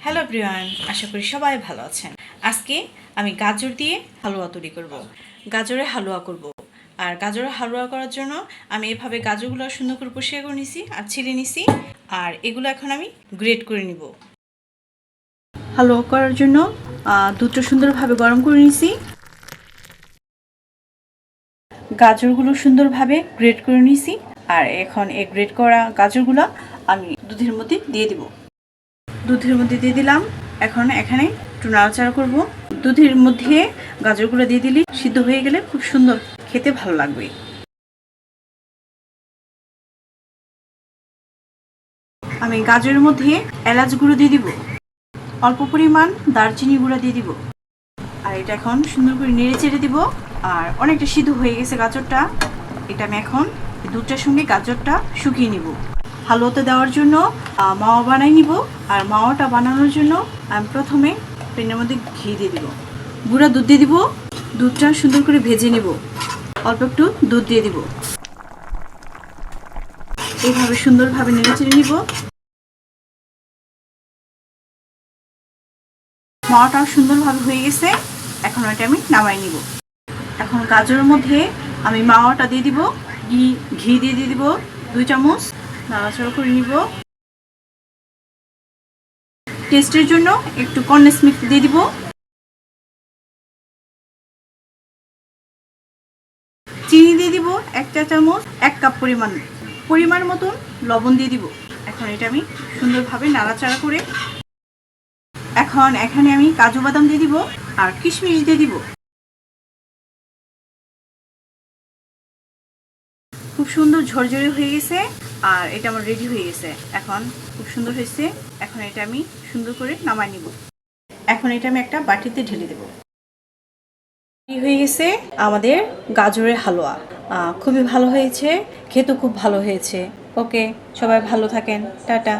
Hello everyone, আশা করি সবাই ভালো আছেন। আজকে আমি গাজর দিয়ে হালুয়া তৈরি করব। গাজরের হালুয়া করব। আর গাজরের হালুয়া করার জন্য আমি এভাবে গাজরগুলো সুন্দর করে পরিষ্কার করে নিছি আর ছিলে নিছি। আর এগুলো এখন আমি গ্রেট করে নিব। হালুয়া করার জন্য দুধটা সুন্দরভাবে গরম করে নিছি। গাজরগুলো সুন্দরভাবে গ্রেট করে নিছি। আর এখন এই গ্রেট করা গাজরগুলো আমি দুধের মধ্যে দিয়ে দিব। দুধের মধ্যে দিয়ে দিলাম। এখন এখানে একটু নাড়াচাড়া করব। দুধের মধ্যে গাজরগুলো দিয়ে দিলে সিদ্ধ হয়ে গেলে খুব সুন্দর খেতে ভালো লাগবে। আমি গাজরের মধ্যে এলাচ গুঁড়ো দিয়ে দিব, অল্প পরিমাণ দারচিনি গুঁড়ো দিয়ে দিব। আর এটা এখন সুন্দর করে নেড়ে চেড়ে দিব। আর অনেকটা সিদ্ধ হয়ে গেছে গাজরটা। এটা আমি এখন দুধটার সঙ্গে গাজরটা শুকিয়ে নিব। হালুয়াতে দেওয়ার জন্য মাওয়া বানাই নিব। আর মাওয়াটা বানানোর জন্য আমি প্রথমে প্যানের মধ্যে ঘি দিয়ে দিব, গুঁড়া দুধ দিয়ে দিব। দুধটা সুন্দর করে ভেজে নিব। অল্প একটু দুধ দিয়ে দিব। এইভাবে সুন্দরভাবে নেড়ে চেড়ে নিব। মাওয়াটাও সুন্দরভাবে হয়ে গেছে। এখন এটা আমি নামাই নিব। এখন গাজরের মধ্যে আমি মাওয়াটা দিয়ে দিব, ঘি দিয়ে দিব 2 চামচ। নাড়াচাড়া করে নিব। টেস্টের জন্য একটু কর্নফ্লেক্স মিক্স দিয়ে দিব। চিনি দিয়ে দিব 1 চা চামচ, 1 কাপ পরিমাণ মতন লবণ দিয়ে দিব। এখন এটা আমি সুন্দরভাবে নাড়াচাড়া করে এখন এখানে আমি কাজু বাদাম দিয়ে দিব আর কিশমিশ দিয়ে দিব। খুব সুন্দর ঝরঝরে হয়ে গেছে। আর এটা আমার রেডি হয়ে গেছে। এখন খুব সুন্দর হয়েছে। এখন এটা আমি সুন্দর করে নামাই নিব। এখন এটা আমি একটা বাটিতে ঢেলে দেব। হয়ে গেছে আমাদের গাজরের হালুয়া। খুবই ভালো হয়েছে, খেতে খুব ভালো হয়েছে। ওকে, সবাই ভালো থাকেন। টাটা।